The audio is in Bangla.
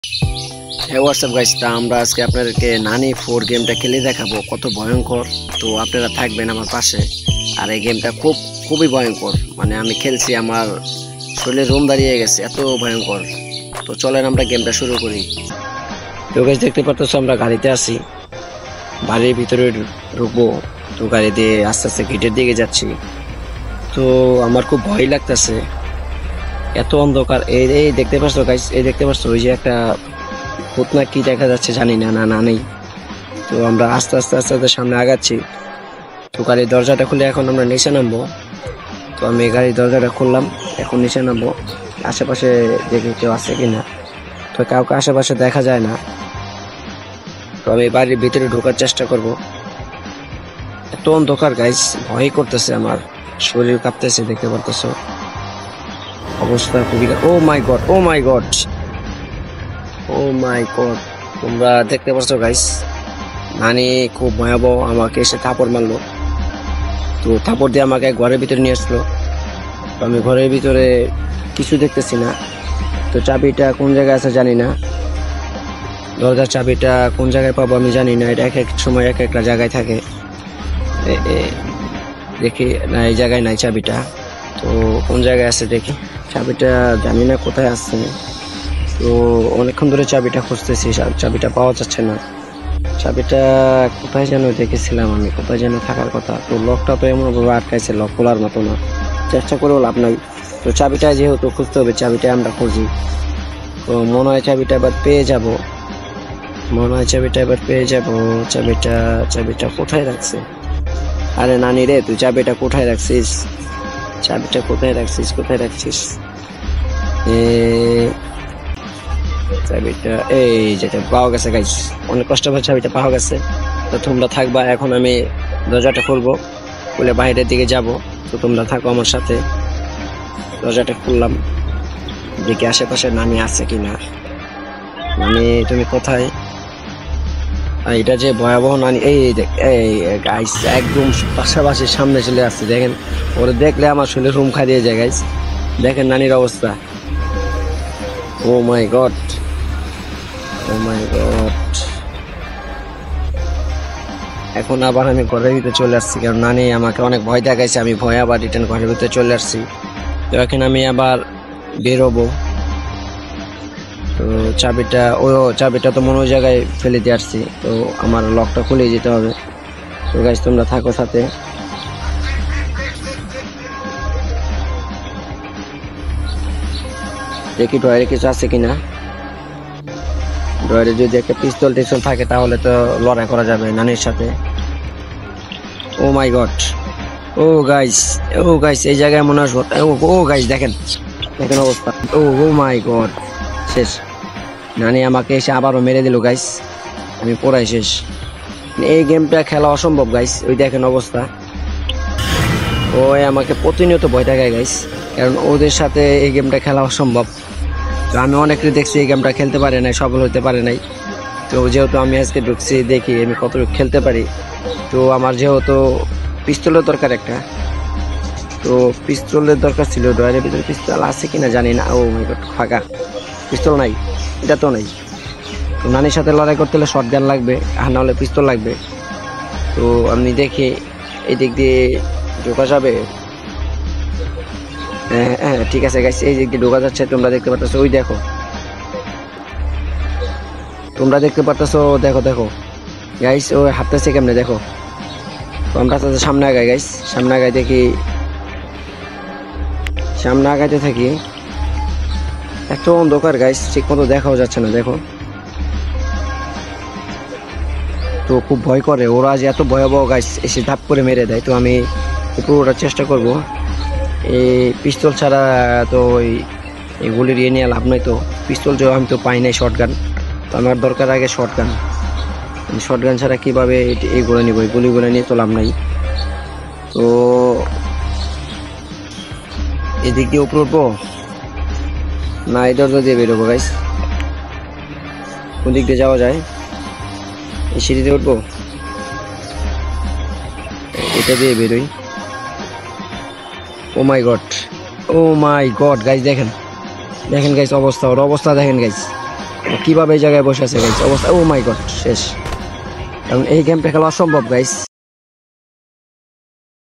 হোয়াটসঅ্যাপ গাইস, তা আমরা আজকে আপনাদেরকে নানি 4 গেমটা খেলে দেখাবো কত ভয়ঙ্কর। তো আপনারা থাকবেন আমার পাশে। আর এই গেমটা খুবই ভয়ঙ্কর, মানে আমি খেলছি আমার শরীরে রোম দাঁড়িয়ে গেছে, এত ভয়ঙ্কর। তো চলেন আমরা গেমটা শুরু করি। তো গাইস দেখতে পারতেছো আমরা গাড়িতে আছি, বাড়ির ভিতরে ঢুকবো। তো গাড়ি দিয়ে আস্তে আস্তে গেটের দিকে যাচ্ছি। তো আমার খুব ভয় লাগতেছে, এত অন্ধকার। এই এই দেখতে পাচ্ছ গাইস, এই দেখতে পাচ্ছ ওই যে একটা ভূত না কি দেখা যাচ্ছে জানি না, না নেই। তো আমরা আস্তে আস্তে আস্তে আস্তে সামনে আগাচ্ছি। তো গাড়ির দরজাটা খুলে এখন আমরা নিচে নামবো। তো আমি গাড়ির দরজাটা খুললাম, এখন নিচে নামবো। আশেপাশে দেখি কেউ আছে কিনা। তো কাউকে আশেপাশে দেখা যায় না। তো আমি বাড়ির ভিতরে ঢোকার চেষ্টা করব। এত অন্ধকার গাইস, ভয় করতেছে, আমার শরীর কাঁপতেছে, দেখতে পারতেছো অবস্থা খুবই। ও মাই গড, ও মাই গড, ও মাই গড। তোমরা দেখতে পাচ্ছ গাইস, নানি খুব ভয়াবহ আমাকে এসে থাপড় মারলো। তো থাপড় দিয়ে আমাকে ঘরের ভিতরে নিয়ে আসলো। তো আমি ঘরের ভিতরে কিছু দেখতেছি না। তো চাবিটা কোন জায়গায় আছে জানি না, দরজার চাবিটা কোন জায়গায় পাবো আমি জানি না। এটা এক এক সময় এক একটা জায়গায় থাকে। দেখি না, এই জায়গায় নাই চাবিটা। তো কোন জায়গায় আছে দেখি, চাবিটা জানি না কোথায় আছে। তো অনেকক্ষণ ধরে চাবিটা খুঁজতেছি, চাবিটা পাওয়া যাচ্ছে না। চাবিটা কোথায় যেন দেখেছিলাম আমি, কোথায় যেন থাকার কথা। তো লকটা তো এমন ভাবে আটকাইছে, লক খোলার মতো না, চেষ্টা করেও লাভ নাই। তো চাবিটা যেহেতু খুঁজতে হবে, চাবিটা আমরা খুঁজি। তো মনে হয় চাবিটা এবার পেয়ে যাব, মনে হয় চাবিটা এবার পেয়ে যাব। চাবিটা কোথায় রাখছে? আরে নানি রে, তুই চাবিটা কোথায় রাখছিস? চাবিটা কোথায় রাখছিস, কোথায় রাখছিস? চাবিটা এই যেটা পাওয়া গেছে গাইস, অনেক কষ্ট করে চাবিটা পাওয়া গেছে। তো তোমরা থাকবা, এখন আমি দরজাটা খুলবো, খুলে বাইরের দিকে যাব। তো তোমরা থাকো আমার সাথে। দরজাটা খুললাম, দেখি আশেপাশে নানি আছে কিনা। নানি তুমি কোথায়? এটা যে ভয়াবহ নানি, এই গাইস একদম পাশাপাশি সামনে চলে আসছে। দেখেন, ওরা দেখলে আমার শরীরে রুম খাইয়ে যায় গাইস। দেখেন নানির অবস্থা। ও মাই গড, ও মাই গড। এখন আবার আমি ঘরের ভিতরে চলে আসছি, কারণ নানি আমাকে অনেক ভয় দেখাইছে। আমি ভয় আবার রিটার্ন ঘরের ভিতরে চলে আসছি। তো এখন আমি আবার বেরোবো। তো চাবিটা তো মনে ওই জায়গায় ফেলে দিয়ে আসছি। তো আমার লকটা খুলে যেতে হবে। তো গাইস তোমরা থাকো সাথে। দেখি ড্রয়ারে কিছু আছে কিনা। ড্রয়ারে যদি একটা পিস্তল টিস্তল থাকে তাহলে তো লড়াই করা যাবে নানির সাথে। ও মাই গড, ও গাইস এই জায়গায় মনে হয়। ও গাইস দেখেন, দেখেন অবস্থা। ও মাই গড, শেষ। নানি আমাকে এসে আবারও মেরে দিল গাইস, আমি পুরাই শেষ। এই গেমটা খেলা অসম্ভব গাইস, ওই দেখেন অবস্থা। ওই আমাকে প্রতিনিয়ত ভয় দেখায় গাইস, কারণ ওদের সাথে এই গেমটা খেলা অসম্ভব। তো আমি অনেকে দেখছি এই গেমটা খেলতে পারে নাই, সফল হতে পারে নাই। তো যেহেতু আমি আজকে ঢুকছি, দেখি আমি কতটুকু খেলতে পারি। তো আমার যেহেতু পিস্তলের দরকার একটা, তো পিস্তলের দরকার ছিল। ড্রয়ারের ভিতরে পিস্তল আছে কিনা জানি না। ও মাই গড, ফাঁকা, পিস্তল নাই, এটা তো নাই। তো নানির সাথে লড়াই করতে হলে শর্ট গান লাগবে, আর না হলে পিস্তল লাগবে। তো আমি দেখি এই দিক দিয়ে ঢোকা যাবে। হ্যাঁ হ্যাঁ ঠিক আছে গাইস, এই দিক দিয়ে ঢোকা যাচ্ছে। তোমরা দেখতে পাচ্ছ, ওই দেখো, তোমরা দেখতে পাচ্ছ, দেখো দেখো গাইস, ও হাঁটতেছে কেমনে দেখো। তো আমরা সামনে আগাই গাইস, সামনে আগাই দেখি, সামনে আগাইতে থাকি। এত অন্ধকার গাইস, ঠিক মতো দেখাও যাচ্ছে না, দেখো। তো খুব ভয় করে ওরা, যে এত ভয়াবহ গাইস, এসে ধাপ করে মেরে দেয়। তো আমি উপরে ওঠার চেষ্টা করব। এই পিস্তল ছাড়া তো এই গুলির ইয়ে নিয়ে লাভ নাই। তো পিস্তল যে আমি তো পাই নাই, শর্ট গান। তো আমার দরকার আগে শর্ট গান। শর্ট গান ছাড়া কীভাবে এইগুলো নিব, এই গুলিগুলো নিয়ে তো লাভ নাই। তো এদিক দিয়ে উপরে উঠবো না, এই দরজা দিয়ে বেরোবো গাইস? কোন দিক দিয়ে যাওয়া যায়? এই সিঁড়ি দিয়ে উঠবো, এটা দিয়ে বেরোই। ও মাই গড, ও মাই গড গাইস, দেখেন দেখেন গাইস অবস্থা, ওর অবস্থা দেখেন গাইস, কিভাবে এই জায়গায় বসে আছে গাইস, অবস্থা ও মাই গড শেষ। কারণ এই গেমটা খেলা অসম্ভব গাইস।